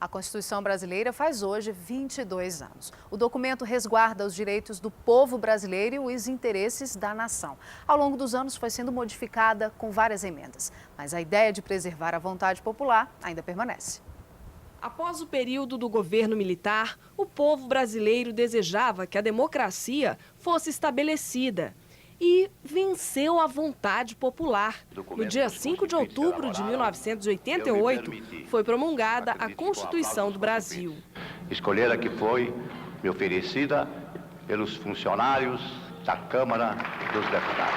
A Constituição brasileira faz hoje 22 anos. O documento resguarda os direitos do povo brasileiro e os interesses da nação. Ao longo dos anos foi sendo modificada com várias emendas, mas a ideia de preservar a vontade popular ainda permanece. Após o período do governo militar, o povo brasileiro desejava que a democracia fosse estabelecida e venceu a vontade popular. No dia 5 de outubro de 1988, foi promulgada a Constituição do Brasil. Escolher a que foi me oferecida pelos funcionários da Câmara dos Deputados.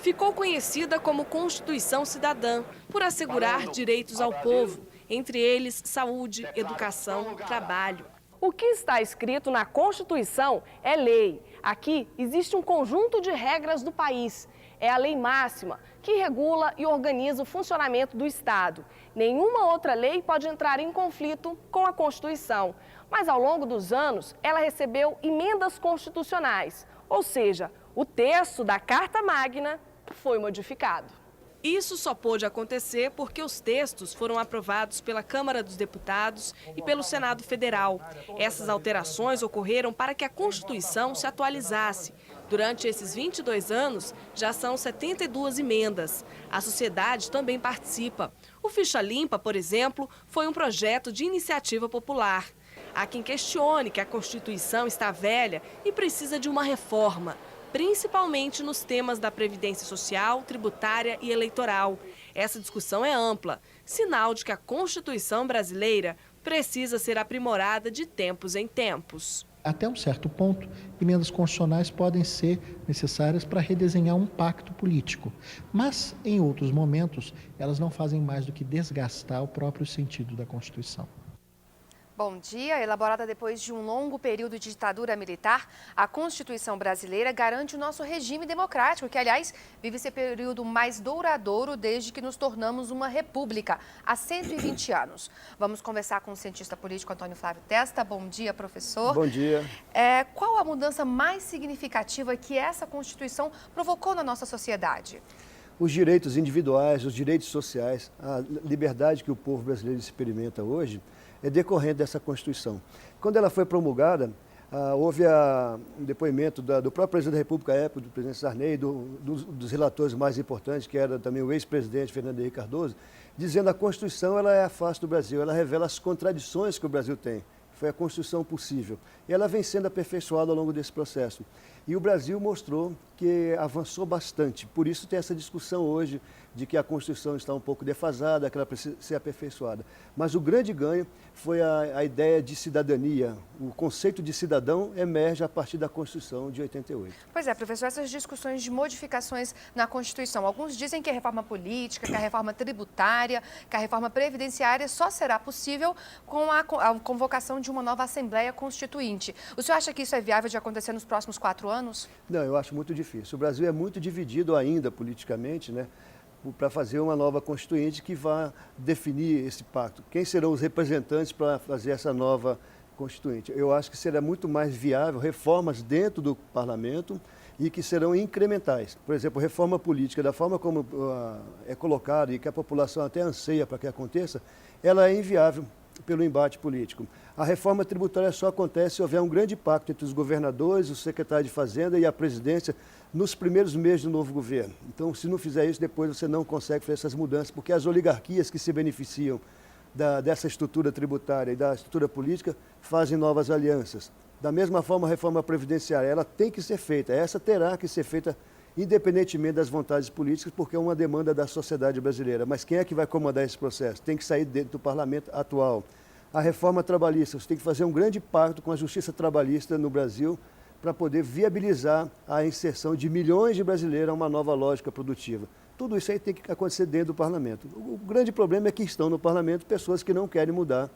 Ficou conhecida como Constituição Cidadã, por assegurar direitos ao povo, entre eles saúde, educação, trabalho. O que está escrito na Constituição é lei. Aqui existe um conjunto de regras do país. É a lei máxima, que regula e organiza o funcionamento do Estado. Nenhuma outra lei pode entrar em conflito com a Constituição. Mas ao longo dos anos, ela recebeu emendas constitucionais, ou seja, o texto da Carta Magna foi modificado. Isso só pôde acontecer porque os textos foram aprovados pela Câmara dos Deputados e pelo Senado Federal. Essas alterações ocorreram para que a Constituição se atualizasse. Durante esses 22 anos, já são 72 emendas. A sociedade também participa. O Ficha Limpa, por exemplo, foi um projeto de iniciativa popular. Há quem questione que a Constituição está velha e precisa de uma reforma, principalmente nos temas da previdência social, tributária e eleitoral. Essa discussão é ampla, sinal de que a Constituição brasileira precisa ser aprimorada de tempos em tempos. Até um certo ponto, emendas constitucionais podem ser necessárias para redesenhar um pacto político, mas em outros momentos elas não fazem mais do que desgastar o próprio sentido da Constituição. Bom dia. Elaborada depois de um longo período de ditadura militar, a Constituição brasileira garante o nosso regime democrático, que, aliás, vive esse período mais douradouro desde que nos tornamos uma república, há 120 anos. Vamos conversar com o cientista político Antônio Flávio Testa. Bom dia, professor. Bom dia. Qual a mudança mais significativa que essa Constituição provocou na nossa sociedade? Os direitos individuais, os direitos sociais, a liberdade que o povo brasileiro experimenta hoje é decorrente dessa Constituição. Quando ela foi promulgada, houve um depoimento do próprio presidente da República à época, do presidente Sarney, dos relatores mais importantes, que era também o ex-presidente Fernando Henrique Cardoso, dizendo que a Constituição ela é a face do Brasil, ela revela as contradições que o Brasil tem. Foi a Constituição possível. E ela vem sendo aperfeiçoada ao longo desse processo. E o Brasil mostrou que avançou bastante. Por isso tem essa discussão hoje de que a Constituição está um pouco defasada, que ela precisa ser aperfeiçoada. Mas o grande ganho foi a ideia de cidadania. O conceito de cidadão emerge a partir da Constituição de 88. Pois é, professor, essas discussões de modificações na Constituição. Alguns dizem que a reforma política, que a reforma tributária, que a reforma previdenciária só será possível com a convocação de uma nova Assembleia Constituinte. O senhor acha que isso é viável de acontecer nos próximos 4 anos? Não, eu acho muito difícil. O Brasil é muito dividido ainda politicamente, né? Para fazer uma nova Constituinte que vá definir esse pacto. Quem serão os representantes para fazer essa nova Constituinte? Eu acho que será muito mais viável reformas dentro do parlamento e que serão incrementais. Por exemplo, reforma política, da forma como é colocada e que a população até anseia para que aconteça, ela é inviável pelo embate político. A reforma tributária só acontece se houver um grande pacto entre os governadores, o secretário de Fazenda e a presidência nos primeiros meses do novo governo. Então, se não fizer isso, depois você não consegue fazer essas mudanças, porque as oligarquias que se beneficiam dessa estrutura tributária e da estrutura política fazem novas alianças. Da mesma forma, a reforma previdenciária, ela tem que ser feita, essa terá que ser feita independentemente das vontades políticas, porque é uma demanda da sociedade brasileira. Mas quem é que vai comandar esse processo? Tem que sair dentro do parlamento atual. A reforma trabalhista, você tem que fazer um grande pacto com a justiça trabalhista no Brasil para poder viabilizar a inserção de milhões de brasileiros a uma nova lógica produtiva. Tudo isso aí tem que acontecer dentro do parlamento. O grande problema é que estão no parlamento pessoas que não querem mudar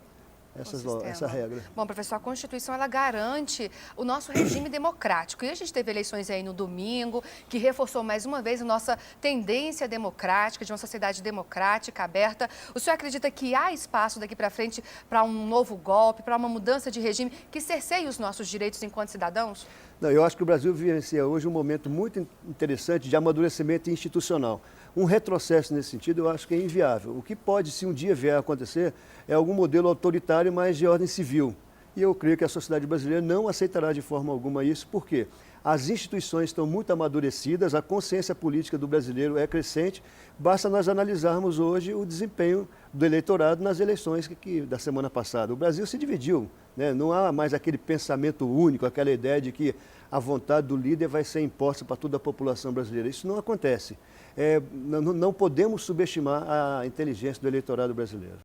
essa regra. Bom, professor, a Constituição ela garante o nosso regime democrático. E a gente teve eleições aí no domingo, que reforçou mais uma vez a nossa tendência democrática, de uma sociedade democrática, aberta. O senhor acredita que há espaço daqui para frente para um novo golpe, para uma mudança de regime que cerceie os nossos direitos enquanto cidadãos? Não, eu acho que o Brasil vivencia hoje um momento muito interessante de amadurecimento institucional. um retrocesso nesse sentido eu acho que é inviável. O que pode, se um dia vier a acontecer, é algum modelo autoritário, mas de ordem civil. E eu creio que a sociedade brasileira não aceitará de forma alguma isso, porque as instituições estão muito amadurecidas, a consciência política do brasileiro é crescente, basta nós analisarmos hoje o desempenho do eleitorado nas eleições da semana passada. O Brasil se dividiu, né? Não há mais aquele pensamento único, aquela ideia de que a vontade do líder vai ser imposta para toda a população brasileira. Isso não acontece. Não podemos subestimar a inteligência do eleitorado brasileiro.